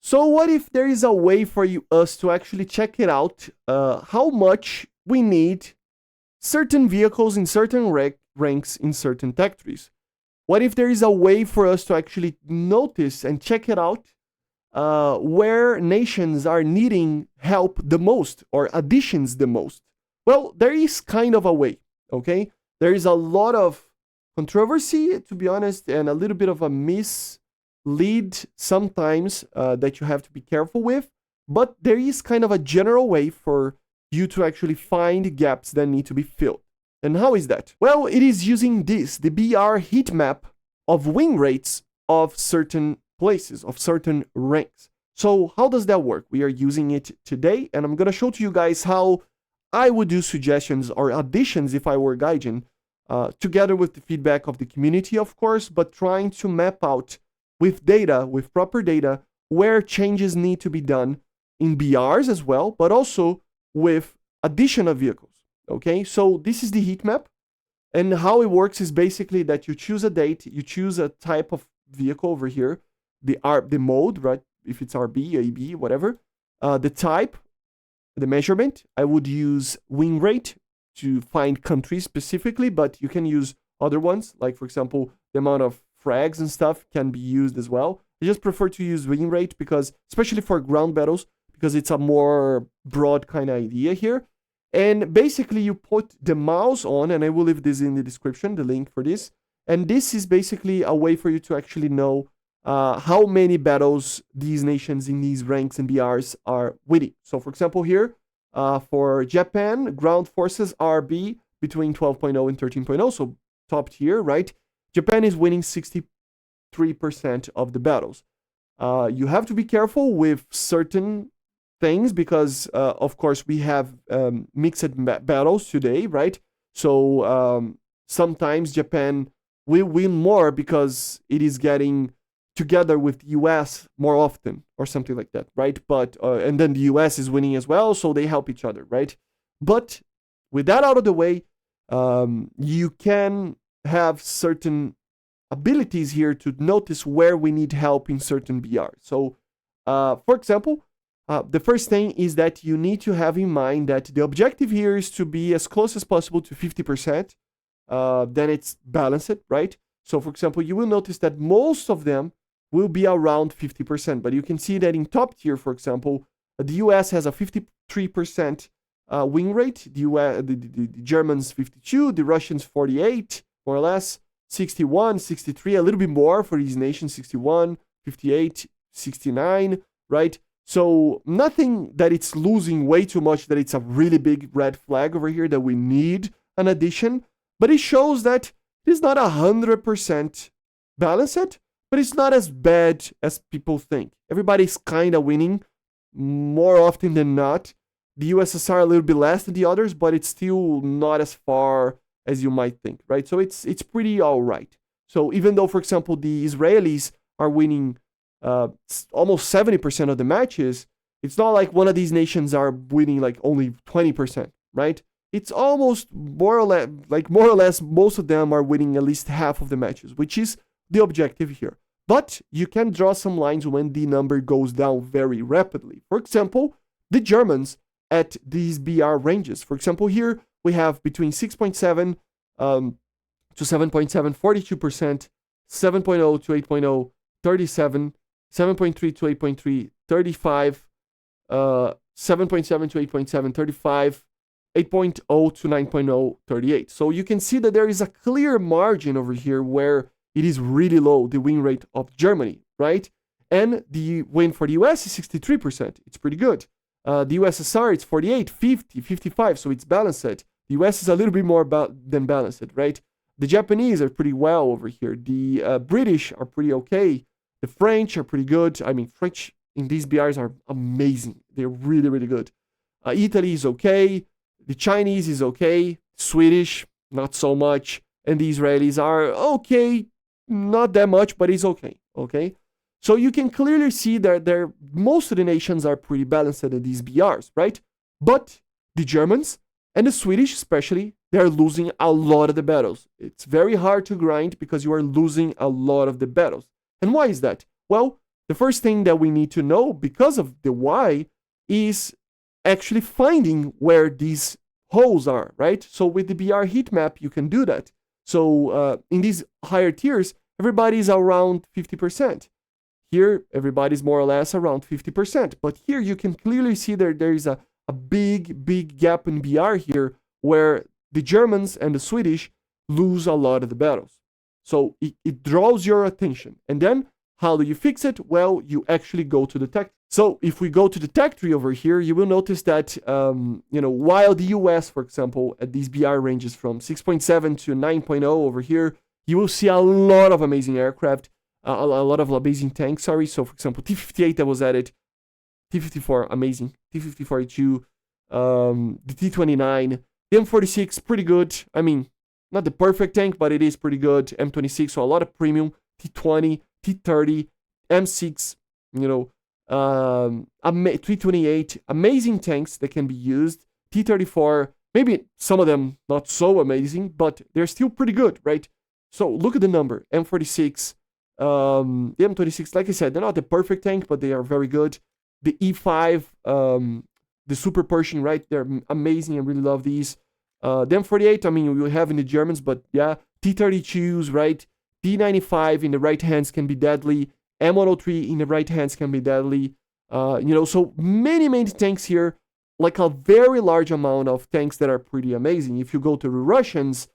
So what if there is a way for us to actually check it out, how much we need certain vehicles in certain ranks in certain tech trees? What if there is a way for us to actually notice and check it out, where nations are needing help the most or additions the most? Well, there is kind of a way, okay? There is a lot of controversy, to be honest, and a little bit of a mislead sometimes that you have to be careful with. But there is kind of a general way for you to actually find gaps that need to be filled. And how is that? Well, it is using the BR heat map of win rates of certain places, of certain ranks. So how does that work? We are using it today, and I'm going to show to you guys how I would do suggestions or additions if I were Gaijin, together with the feedback of the community, of course, but trying to map out with data, with proper data, where changes need to be done in BRs as well, but also with additional vehicles. Okay, so this is the heat map, and how it works is basically that you choose a date, you choose a type of vehicle over here, the mode, right? If it's RB, AB, whatever, the type, the measurement. I would use win rate to find countries specifically, but you can use other ones, like for example, the amount of frags and stuff can be used as well. I just prefer to use win rate because, especially for ground battles, because it's a more broad kind of idea here. And basically you put the mouse on, and I will leave this in the description, the link for this. And this is basically a way for you to actually know how many battles these nations in these ranks and BRs are winning. So for example here, for Japan, ground forces RB between 12.0 and 13.0, so top tier, right? Japan is winning 63% of the battles. You have to be careful with certain things because, of course, we have mixed battles today, right? So sometimes Japan will win more because it is getting together with the US more often or something like that, right? But and then the US is winning as well, so they help each other, right? But with that out of the way, you can have certain abilities here to notice where we need help in certain BR. So, for example, the first thing is that you need to have in mind that the objective here is to be as close as possible to 50%. Then it's balanced, right? So, for example, you will notice that most of them will be around 50%. But you can see that in top tier, for example, the US has a 53% win rate. The Germans 52, the Russians 48, more or less, 61, 63, a little bit more for these nations, 61, 58, 69, right? So nothing that it's losing way too much, that it's a really big red flag over here that we need an addition. But it shows that it's not 100% balanced, but it's not as bad as people think. Everybody's kind of winning more often than not. The USSR a little bit less than the others, but it's still not as far as you might think, right? So it's pretty all right. So even though, for example, the Israelis are winning almost 70% of the matches, it's not like one of these nations are winning like only 20%, right? It's almost more or less most of them are winning at least half of the matches, which is the objective here. But you can draw some lines when the number goes down very rapidly. For example, the Germans at these BR ranges. For example, here we have between 6.7 to 7.7, 42%, 7.0 to 8.0, 37, 7.3 to 8.3, 35, 7.7 to 8.7, 35, 8.0 to 9.0, 38. So you can see that there is a clear margin over here where it is really low, the win rate of Germany, right? And the win for the US is 63%. It's pretty good. The USSR, it's 48, 50, 55, so it's balanced. The US is a little bit more than balanced, right? The Japanese are pretty well over here. The British are pretty okay. The French are pretty good. I mean, French in these BRs are amazing. They're really, really good. Italy is okay. The Chinese is okay. Swedish, not so much. And the Israelis are okay. Not that much, but it's okay. Okay? So you can clearly see that most of the nations are pretty balanced in these BRs, right? But the Germans and the Swedish especially, they are losing a lot of the battles. It's very hard to grind because you are losing a lot of the battles. And why is that? Well, the first thing that we need to know because of the why is actually finding where these holes are, right? So with the BR heat map, you can do that. So in these higher tiers, everybody's around 50%. Here, everybody's more or less around 50%. But here you can clearly see there is a big gap in BR here where the Germans and the Swedish lose a lot of the battles. So it draws your attention. And then how do you fix it? Well, you actually go to the tech. So if we go to the tech tree over here, you will notice that, while the US, for example, at these BR ranges from 6.7 to 9.0 over here, you will see a lot of amazing aircraft, a lot of amazing tanks, sorry. So for example, T-58 that was added, T-54, amazing, T-50-42, the T-29, the M46, pretty good. I mean, not the perfect tank, but it is pretty good. M26, so a lot of premium, T-20, T-30, M6, T-28, amazing tanks that can be used. T-34, maybe some of them not so amazing, but they're still pretty good, right? So look at the number, M46, the M26, like I said, they're not the perfect tank, but they are very good. The E5, the Super Pershing, right? They're amazing. I really love these. The M48, I mean, we have in the Germans, but yeah, T-32s, right? T-95 in the right hands can be deadly. M103 in the right hands can be deadly. So many tanks here, like a very large amount of tanks that are pretty amazing. If you go to the Russians,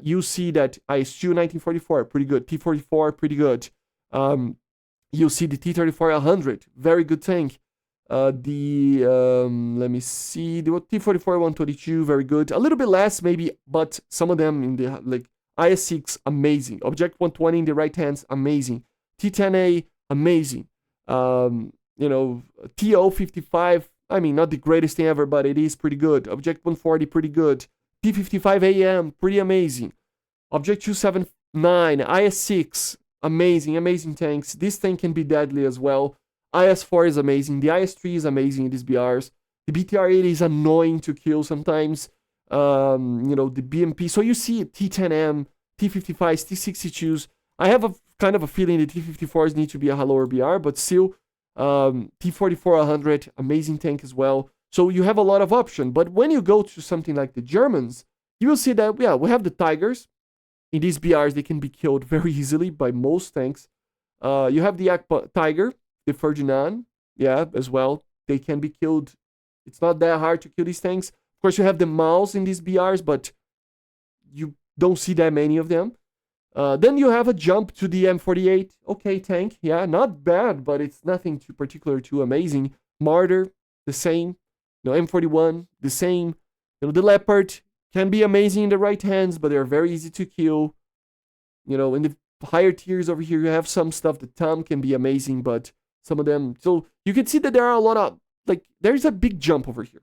you see that IS-2 1944, pretty good. T-44, pretty good. You'll see the T-34-100, very good tank. Let me see, the T-44-122, very good. A little bit less maybe, but some of them in the, like, IS-6, amazing. Object 120 in the right hands, amazing. T-10A, amazing. TO-55, I mean, not the greatest thing ever, but it is pretty good. Object 140, pretty good. T-55AM, pretty amazing. Object 279, IS-6, amazing tanks. This tank can be deadly as well. IS-4 is amazing. The IS-3 is amazing in these BRs. The BTR-80 is annoying to kill sometimes. The BMP. So you see T-10M, T-55s, T-62s. I have a kind of a feeling the T-54s need to be a lower BR, but still, T-44-100, amazing tank as well. So you have a lot of option. But when you go to something like the Germans, you will see that, yeah, we have the Tigers. In these BRs, they can be killed very easily by most tanks. You have the Tiger, the Ferdinand, yeah, as well. They can be killed. It's not that hard to kill these tanks. Of course, you have the Maus in these BRs, but you don't see that many of them. Then you have a jump to the M48. Okay, tank, yeah, not bad, but it's nothing too particular, too amazing. Martyr, the same. M41, the same. The Leopard can be amazing in the right hands, but they're very easy to kill. In the higher tiers over here, you have some stuff. The Tom can be amazing, but some of them. So you can see that there are a lot of, there's a big jump over here.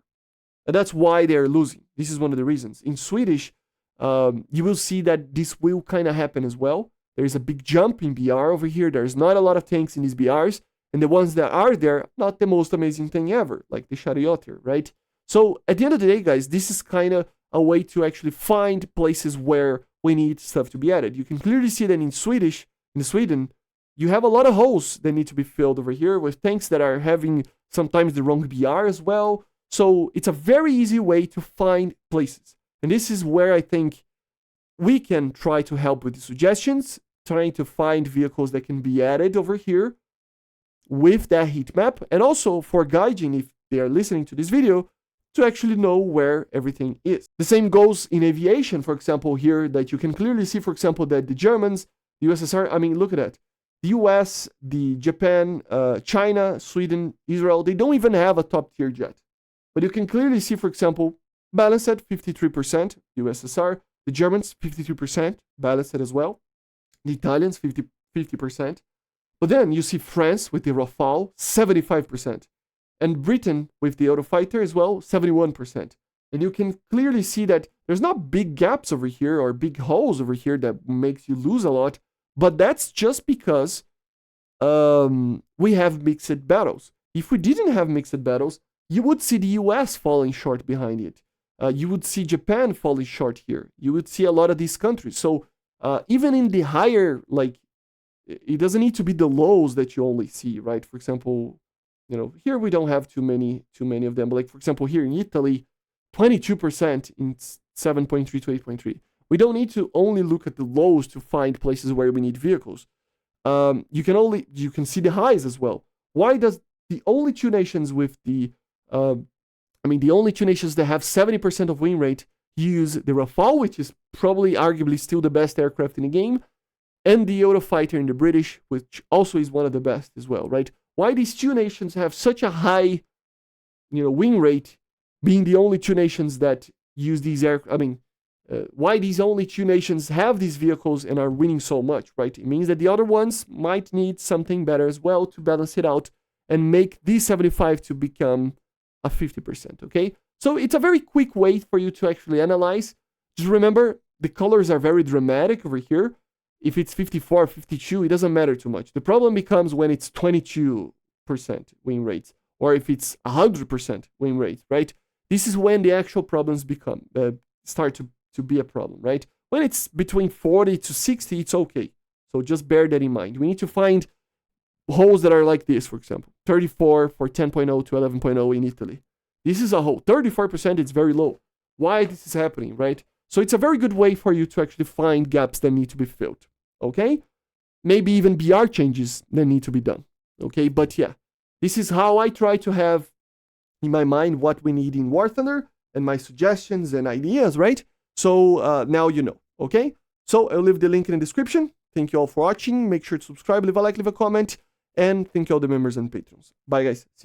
And that's why they're losing. This is one of the reasons. In Swedish, you will see that this will kind of happen as well. There's a big jump in BR over here. There's not a lot of tanks in these BRs. And the ones that are there, not the most amazing thing ever, like the Charioteer, right? So at the end of the day, guys, this is kind of a way to actually find places where we need stuff to be added. You can clearly see that in Sweden, you have a lot of holes that need to be filled over here with tanks that are having sometimes the wrong BR as well. So it's a very easy way to find places. And this is where I think we can try to help with the suggestions, trying to find vehicles that can be added over here with that heat map, and also for Gaijin, if they are listening to this video, to actually know where everything is. The same goes in aviation, for example, here, that you can clearly see, for example, that the Germans, the USSR, I mean, look at that. The US, the Japan, China, Sweden, Israel, they don't even have a top tier jet. But you can clearly see, for example, balanced at 53%, USSR, the Germans, 52%, balanced as well. The Italians, 50%. But then you see France with the Rafale, 75%. And Britain with the Eurofighter as well, 71%. And you can clearly see that there's not big gaps over here or big holes over here that makes you lose a lot. But that's just because we have mixed battles. If we didn't have mixed battles, you would see the US falling short behind it. You would see Japan falling short here. You would see a lot of these countries. So even in the higher it doesn't need to be the lows that you only see, right? For example, here we don't have too many of them. But like, for example, here in Italy, 22% in 7.3 to 8.3. We don't need to only look at the lows to find places where we need vehicles. You can see the highs as well. Why does the only two nations with the only two nations that have 70% of win rate use the Rafale, which is probably arguably still the best aircraft in the game, and the Eurofighter in the British, which also is one of the best as well, right? Why these two nations have such a high, win rate, being the only two nations that use these why these only two nations have these vehicles and are winning so much, right? It means that the other ones might need something better as well to balance it out and make these 75 to become a 50%, okay? So it's a very quick way for you to actually analyze. Just remember, the colors are very dramatic over here. If it's 54, 52, it doesn't matter too much. The problem becomes when it's 22% win rates, or if it's 100% win rate, right? This is when the actual problems start to be a problem, right? When it's between 40 to 60, it's okay. So just bear that in mind. We need to find holes that are like this, for example. 34 for 10.0 to 11.0 in Italy. This is a hole. 34% is very low. Why this is happening, right? So it's a very good way for you to actually find gaps that need to be filled, okay? Maybe even BR changes that need to be done, okay? But yeah, this is how I try to have in my mind what we need in War Thunder and my suggestions and ideas, right? So now you know, okay? So I'll leave the link in the description. Thank you all for watching. Make sure to subscribe, leave a like, leave a comment, and thank you all the members and patrons. Bye, guys. See you.